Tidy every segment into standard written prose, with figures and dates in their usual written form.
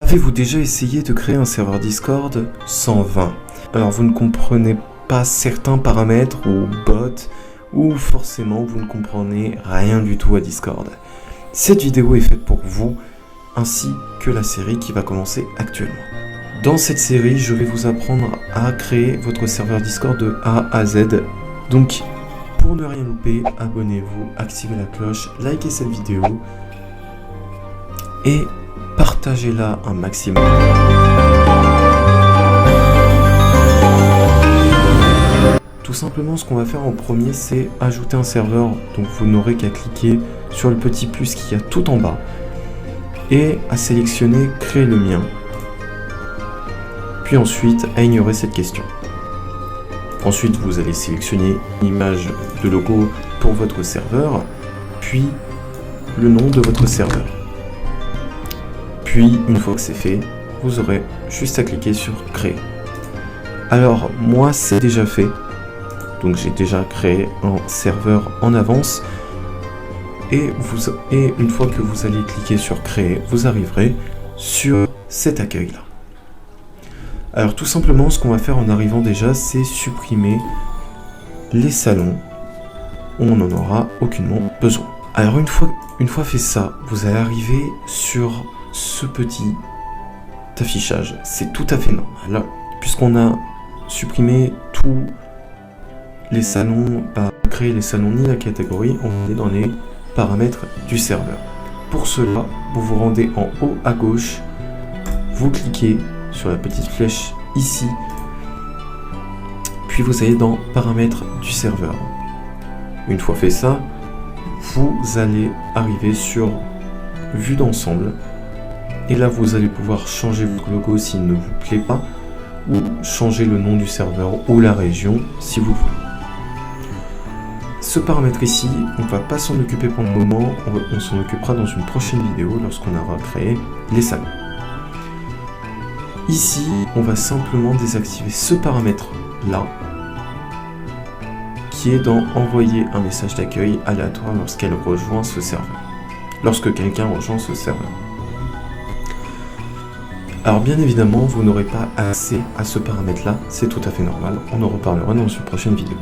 Avez-vous déjà essayé de créer un serveur Discord sans 20? Alors vous ne comprenez pas certains paramètres ou bots, ou forcément vous ne comprenez rien du tout à Discord. Cette vidéo est faite pour vous, ainsi que la série qui va commencer actuellement. Dans cette série, je vais vous apprendre à créer votre serveur Discord de A à Z. Donc, pour ne rien louper, abonnez-vous, activez la cloche, likez cette vidéo et partagez-la un maximum. Tout simplement, ce qu'on va faire en premier, c'est ajouter un serveur. Donc vous n'aurez qu'à cliquer sur le petit plus qu'il y a tout en bas et à sélectionner créer le mien. Puis ensuite à ignorer cette question. Ensuite, vous allez sélectionner une image de logo pour votre serveur, puis le nom de votre serveur. Puis, une fois que c'est fait, vous aurez juste à cliquer sur créer. Alors, moi, c'est déjà fait. Donc, j'ai déjà créé un serveur en avance. Et une fois que vous allez cliquer sur créer, vous arriverez sur cet accueil-là. Alors, tout simplement, ce qu'on va faire en arrivant déjà, c'est supprimer les salons où on n'en aura aucunement besoin. Alors, une fois fait ça, vous allez arriver sur ce petit affichage. C'est tout à fait normal, puisqu'on a supprimé tous les salons, pas créé les salons ni la catégorie, on est dans les paramètres du serveur. Pour cela, vous vous rendez en haut à gauche, vous cliquez sur la petite flèche ici, puis vous allez dans paramètres du serveur. Une fois fait ça, vous allez arriver sur vue d'ensemble. Et là, vous allez pouvoir changer votre logo s'il ne vous plaît pas, ou changer le nom du serveur ou la région si vous le voulez. Ce paramètre ici, on ne va pas s'en occuper pour le moment, on s'en occupera dans une prochaine vidéo lorsqu'on aura créé les salons. Ici, on va simplement désactiver ce paramètre-là, qui est dans envoyer un message d'accueil aléatoire lorsqu'elle rejoint ce serveur. Lorsque quelqu'un rejoint ce serveur. Alors bien évidemment, vous n'aurez pas accès à ce paramètre-là, c'est tout à fait normal, on en reparlera dans une prochaine vidéo.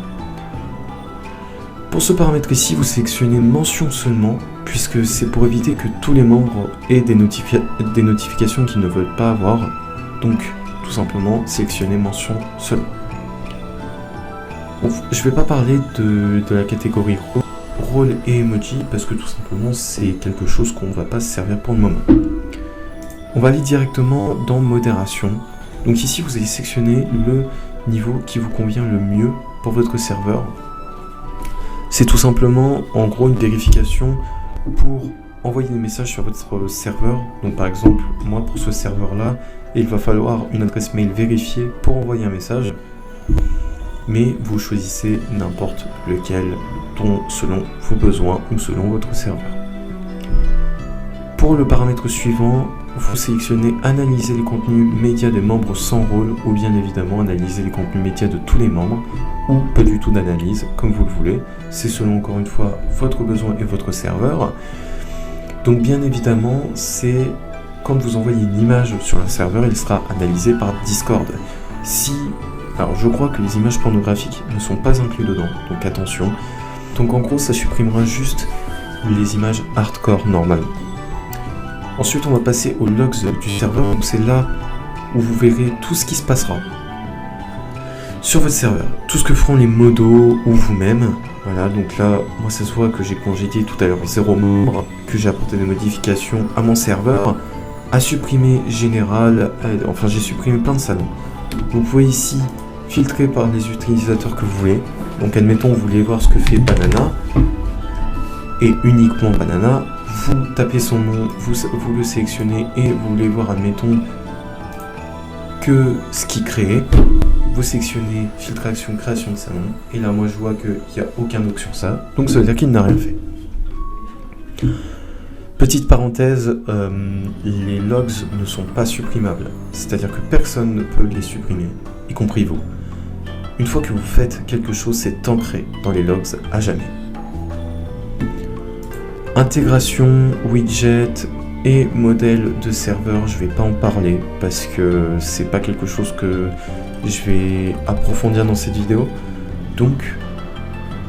Pour ce paramètre ici, vous sélectionnez mention seulement, puisque c'est pour éviter que tous les membres aient des notifications qu'ils ne veulent pas avoir, donc tout simplement sélectionnez mention seulement. Bon, je ne vais pas parler de la catégorie rôle et emoji, parce que tout simplement c'est quelque chose qu'on ne va pas se servir pour le moment. On va aller directement dans modération. Donc ici, vous allez sélectionner le niveau qui vous convient le mieux pour votre serveur. C'est tout simplement, en gros, une vérification pour envoyer des messages sur votre serveur. Donc par exemple, moi pour ce serveur-là, il va falloir une adresse mail vérifiée pour envoyer un message. Mais vous choisissez n'importe lequel selon vos besoins ou selon votre serveur. Pour le paramètre suivant, vous sélectionnez analyser les contenus médias des membres sans rôle ou bien évidemment analyser les contenus médias de tous les membres ou pas du tout d'analyse comme vous le voulez. C'est selon encore une fois votre besoin et votre serveur. Donc bien évidemment, c'est quand vous envoyez une image sur un serveur, il sera analysé par Discord. Alors je crois que les images pornographiques ne sont pas incluses dedans, donc attention. Donc en gros, ça supprimera juste les images hardcore normales. Ensuite, on va passer aux logs du serveur, donc c'est là où vous verrez tout ce qui se passera sur votre serveur, tout ce que feront les modos ou vous-même. Voilà, donc là, moi ça se voit que j'ai congédié tout à l'heure 0 membre, que j'ai apporté des modifications à mon serveur, à supprimer général, enfin j'ai supprimé plein de salons. Vous pouvez ici filtrer par les utilisateurs que vous voulez. Donc admettons, vous voulez voir ce que fait Banana, et uniquement Banana. Vous tapez son nom, vous le sélectionnez et vous voulez voir, admettons, que ce qui crée. Vous sélectionnez filtration, création de salon. Et là, moi, je vois qu'il n'y a aucun log sur ça. Donc, ça veut dire qu'il n'a rien fait. Petite parenthèse, les logs ne sont pas supprimables. C'est-à-dire que personne ne peut les supprimer, y compris vous. Une fois que vous faites quelque chose, c'est ancré dans les logs à jamais. Intégration, widget et modèle de serveur, je vais pas en parler parce que c'est pas quelque chose que je vais approfondir dans cette vidéo, donc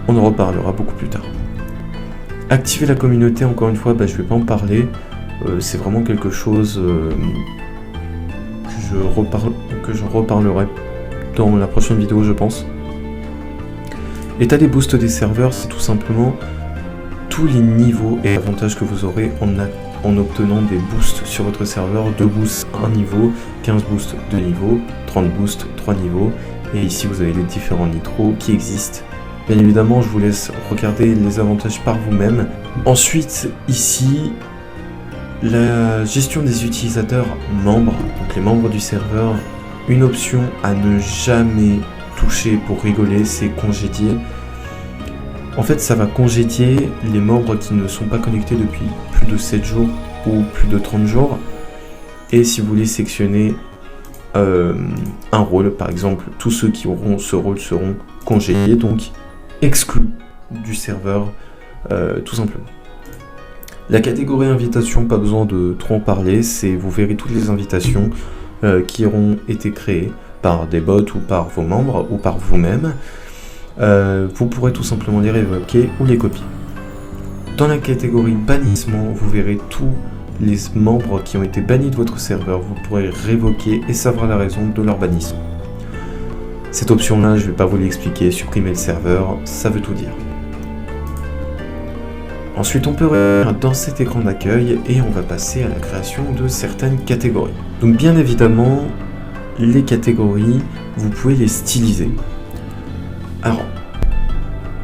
on en reparlera beaucoup plus tard. Activer la communauté, encore une fois, je vais pas en parler, c'est vraiment quelque chose que je reparlerai dans la prochaine vidéo, je pense. L'état des boosts des serveurs, c'est tout simplement tous les niveaux et avantages que vous aurez en obtenant des boosts sur votre serveur. 2 boosts 1 niveau, 15 boosts 2 niveaux, 30 boosts 3 niveaux, et ici vous avez les différents nitros qui existent. Bien évidemment, je vous laisse regarder les avantages par vous-même. Ensuite, ici, la gestion des utilisateurs membres, donc les membres du serveur, une option à ne jamais toucher pour rigoler, c'est congédier. En fait, ça va congédier les membres qui ne sont pas connectés depuis plus de 7 jours ou plus de 30 jours. Et si vous voulez sélectionner un rôle, par exemple, tous ceux qui auront ce rôle seront congédiés, donc exclus du serveur, tout simplement. La catégorie invitation, pas besoin de trop en parler, vous verrez toutes les invitations qui auront été créées par des bots ou par vos membres ou par vous-même. Vous pourrez tout simplement les révoquer ou les copier. Dans la catégorie bannissement, vous verrez tous les membres qui ont été bannis de votre serveur. Vous pourrez révoquer et savoir la raison de leur bannissement. Cette option-là, je ne vais pas vous l'expliquer, supprimer le serveur, ça veut tout dire. Ensuite, on peut revenir dans cet écran d'accueil et on va passer à la création de certaines catégories. Donc bien évidemment, les catégories, vous pouvez les styliser. Alors,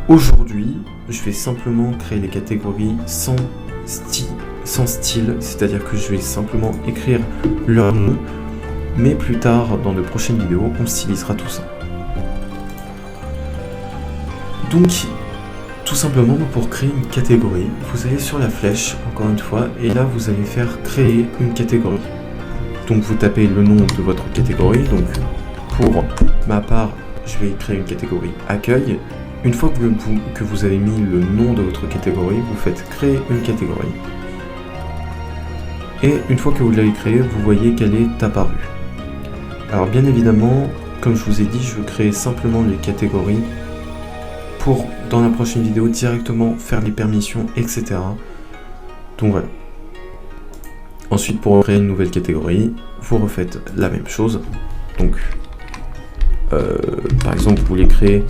aujourd'hui, je vais simplement créer les catégories sans style, c'est-à-dire que je vais simplement écrire leur nom, mais plus tard, dans de prochaines vidéos, on stylisera tout ça. Donc, tout simplement, pour créer une catégorie, vous allez sur la flèche, encore une fois, et là, vous allez faire créer une catégorie. Donc, vous tapez le nom de votre catégorie. Donc, pour ma part, je vais créer une catégorie accueil. Une fois que vous avez mis le nom de votre catégorie, vous faites créer une catégorie. Et une fois que vous l'avez créée, vous voyez qu'elle est apparue. Alors bien évidemment, comme je vous ai dit, je veux créer simplement les catégories pour, dans la prochaine vidéo, directement faire les permissions, etc. Donc voilà. Ensuite, pour créer une nouvelle catégorie, vous refaites la même chose. Donc, par exemple, vous voulez créer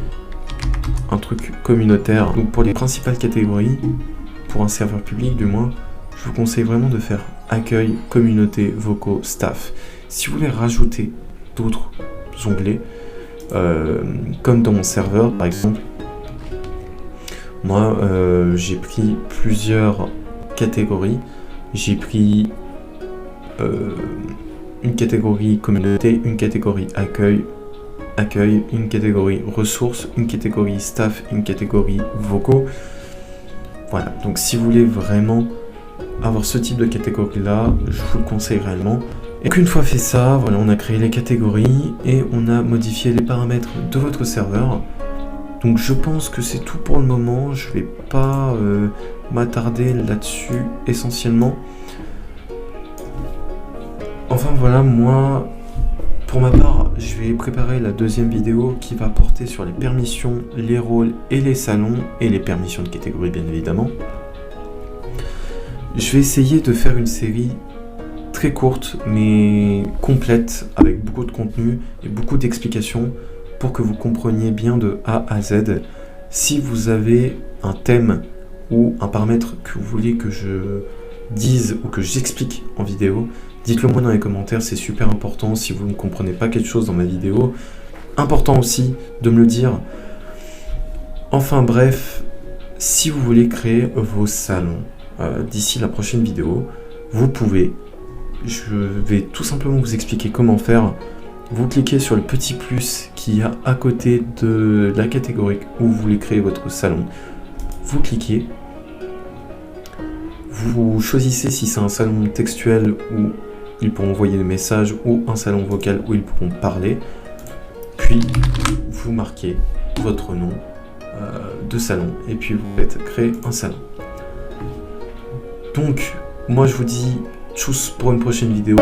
un truc communautaire. Donc pour les principales catégories, pour un serveur public du moins, je vous conseille vraiment de faire accueil, communauté, vocaux, staff. Si vous voulez rajouter d'autres onglets, comme dans mon serveur par exemple, moi j'ai pris plusieurs catégories. J'ai pris une catégorie communauté, une catégorie accueil, une catégorie ressources, une catégorie staff, une catégorie vocaux. Voilà, donc si vous voulez vraiment avoir ce type de catégorie là, je vous le conseille réellement. Et qu'une fois fait ça, voilà, on a créé les catégories et on a modifié les paramètres de votre serveur. Donc je pense que c'est tout pour le moment, je vais pas m'attarder là-dessus essentiellement. Enfin voilà, moi, pour ma part, je vais préparer la deuxième vidéo qui va porter sur les permissions, les rôles et les salons, et les permissions de catégorie bien évidemment. Je vais essayer de faire une série très courte mais complète, avec beaucoup de contenu et beaucoup d'explications pour que vous compreniez bien de A à Z. Si vous avez un thème ou un paramètre que vous voulez que je dise ou que j'explique en vidéo, dites-le moi dans les commentaires, c'est super important. Si vous ne comprenez pas quelque chose dans ma vidéo, important aussi de me le dire. Enfin bref, si vous voulez créer vos salons d'ici la prochaine vidéo, vous pouvez. Je vais tout simplement vous expliquer comment faire. Vous cliquez sur le petit plus qu'il y a à côté de la catégorie où vous voulez créer votre salon. Vous cliquez. Vous choisissez si c'est un salon textuel où ils pourront envoyer des messages ou un salon vocal où ils pourront parler. Puis vous marquez votre nom de salon et puis vous faites créer un salon. Donc moi je vous dis Tchuss pour une prochaine vidéo.